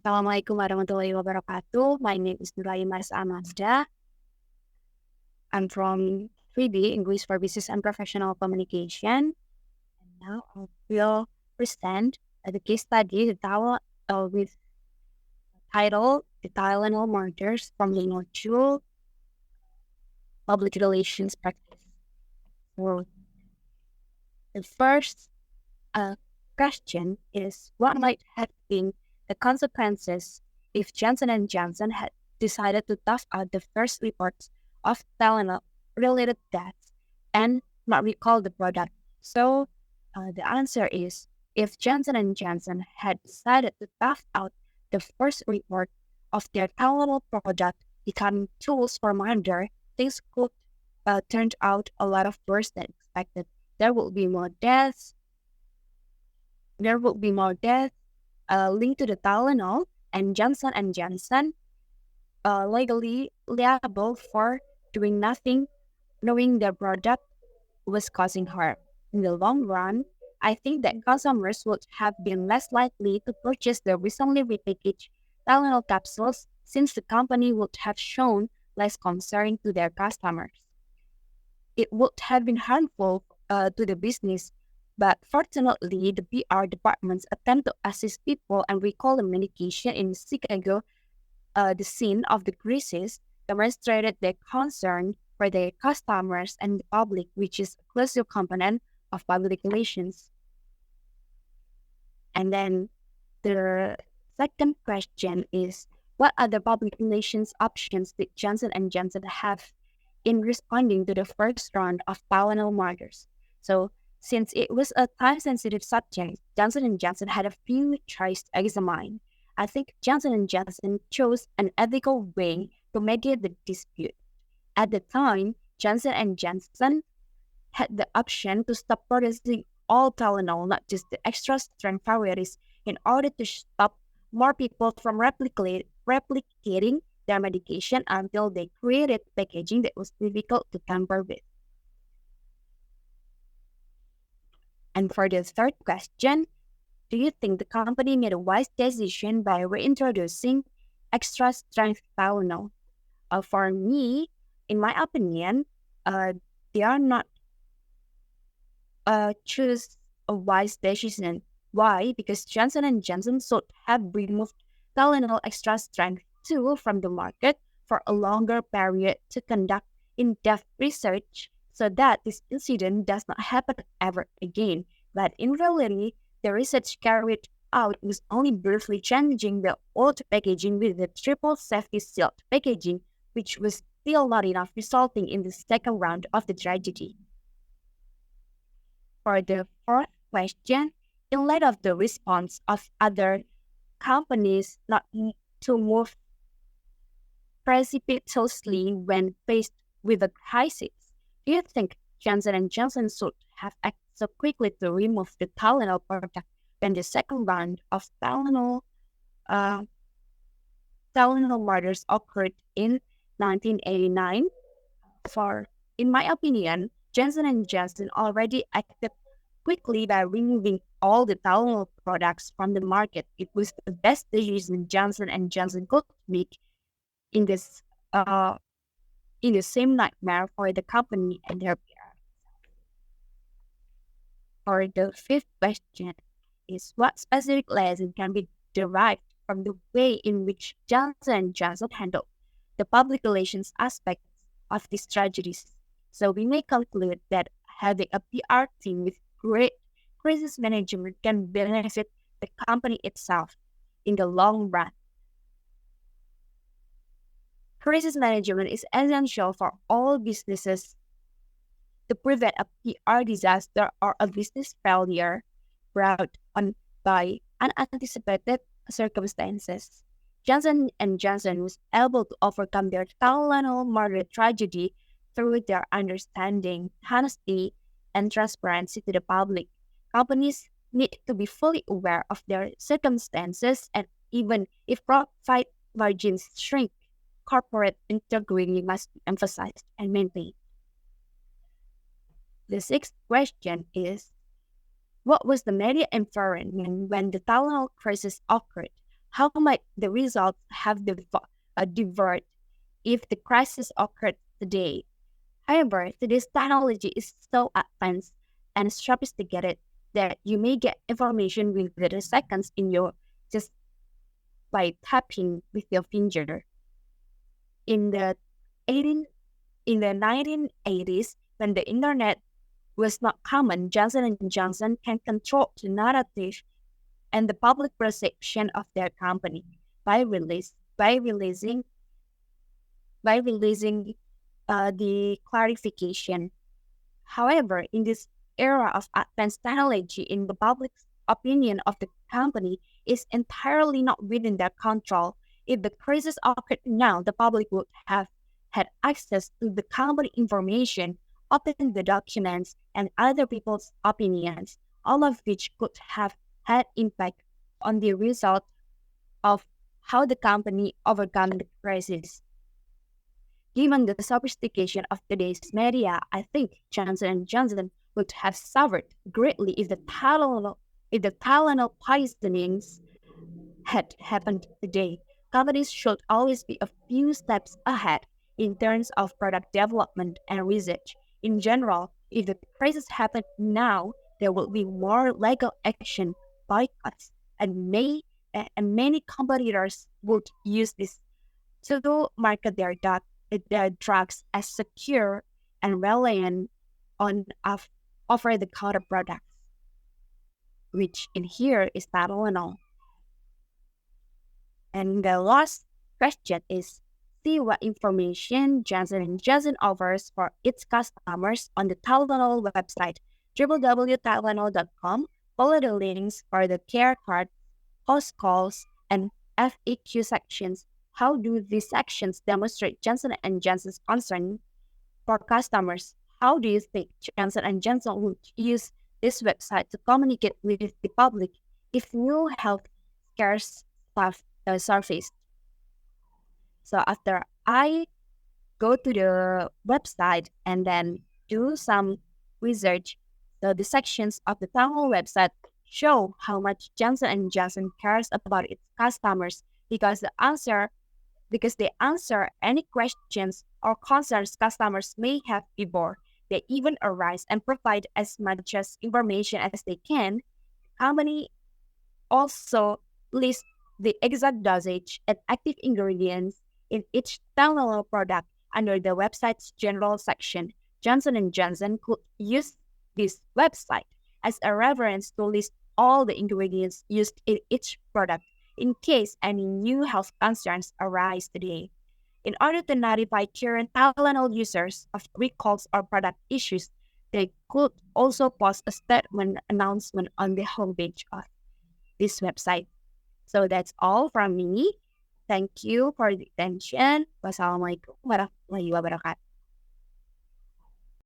Assalamualaikum warahmatullahi wabarakatuh. My name is Nurwahyu Marsa. I'm from 3B, English for Business and Professional Communication. And now I will present the case study with title The Tylenol Murders from the Nurwahyu Public Relations Practice. So the first question is, what might have been the consequences if Johnson & Johnson had decided to tough out the first reports of Tylenol-related deaths and not recall the product? So the answer is, if Johnson & Johnson had decided to tough out the first report of their Tylenol product becoming tools for murder, things could turn out a lot of worse than expected. There will be more deaths linked to the Tylenol, and Johnson & Johnson legally liable for doing nothing, knowing their product was causing harm. In the long run, I think that consumers would have been less likely to purchase the recently repackaged Tylenol capsules since the company would have shown less concern to their customers. It would have been harmful to the business, but fortunately, the PR department's attempt to assist people and recall the medication in Chicago, the scene of the crisis, demonstrated their concern for their customers and the public, which is a crucial component of public relations. And then the second question is, what other public relations options did Johnson & Johnson have in responding to the first round of Tylenol murders? So, since it was a time-sensitive subject, Johnson & Johnson had a few choices to examine. I think Johnson & Johnson chose an ethical way to mediate the dispute. At the time, Johnson & Johnson had the option to stop producing all Tylenol, not just the extra strength varieties, in order to stop more people from replicating their medication until they created packaging that was difficult to tamper with. And for the third question, do you think the company made a wise decision by reintroducing extra strength Tylenol? For me, in my opinion, they are not choose a wise decision. Why? Because Johnson & Johnson should have removed Tylenol extra strength 2 from the market for a longer period to conduct in-depth research so that this incident does not happen ever again. But in reality, the research carried out was only briefly changing the old packaging with the triple safety sealed packaging, which was still not enough, resulting in the second round of the tragedy. For the fourth question, in light of the response of other companies not to move precipitously when faced with a crisis, do you think Johnson & Johnson should have acted so quickly to remove the Tylenol product when the second round of Tylenol murders occurred in 1989? In my opinion, Johnson & Johnson already acted quickly by removing all the Tylenol products from the market. It was the best decision Johnson & Johnson could make in this in the same nightmare for the company and their PR. For the fifth question is, what specific lesson can be derived from the way in which Johnson & Johnson handled the public relations aspects of these tragedies? So we may conclude that having a PR team with great crisis management can benefit the company itself in the long run. Crisis management is essential for all businesses to prevent a PR disaster or a business failure brought on by unanticipated circumstances. Johnson & Johnson was able to overcome their Tylenol murder tragedy through their understanding, honesty, and transparency to the public. Companies need to be fully aware of their circumstances, and even if profit margins shrink, corporate integrity must be emphasized and maintained. The sixth question is, what was the media environment when the Tylenol crisis occurred? how might the results have diverted if the crisis occurred today? However, today's technology is so advanced and sophisticated that you may get information within seconds in your just by tapping with your finger. In the 18 in the 1980s, when the internet was not common, Johnson and Johnson can control the narrative and the public perception of their company by release by releasing the clarification. However, in this era of advanced technology, in the public's opinion of the company is entirely not within their control. If the crisis occurred now, the public would have had access to the company information, open the documents, and other people's opinions, all of which could have had impact on the result of how the company overcome the crisis. Given the sophistication of today's media, I think Johnson & Johnson would have suffered greatly if the Tylenol poisonings had happened today. Companies should always be a few steps ahead in terms of product development and research. In general, if the crisis happened now, there will be more legal action, boycotts, and many competitors would use this to market their drugs as secure and reliant on over-the-counter products, which in here is Tylenol. And the last question is, see what information Johnson & Johnson offers for its customers on the Tylenol website, www.tylenol.com. Follow the links for the care card, host calls, and FAQ sections. How do these sections demonstrate Johnson & Johnson's concern for customers? How do you think Johnson & Johnson would use this website to communicate with the public if new health scares stuff surfaced? So after I go to the website and then do some research, so the sections of the town hall website show how much Johnson & Johnson cares about its customers because they answer any questions or concerns customers may have before they even arise and provide as much as information as they can. Company also lists the exact dosage and active ingredients in each Tylenol product under the website's general section. Johnson & Johnson could use this website as a reference to list all the ingredients used in each product in case any new health concerns arise today. In order to notify current Tylenol users of recalls or product issues, they could also post a statement announcement on the homepage of this website. So that's all from me. Thank you for the attention. Wassalamualaikum warahmatullahi wabarakatuh.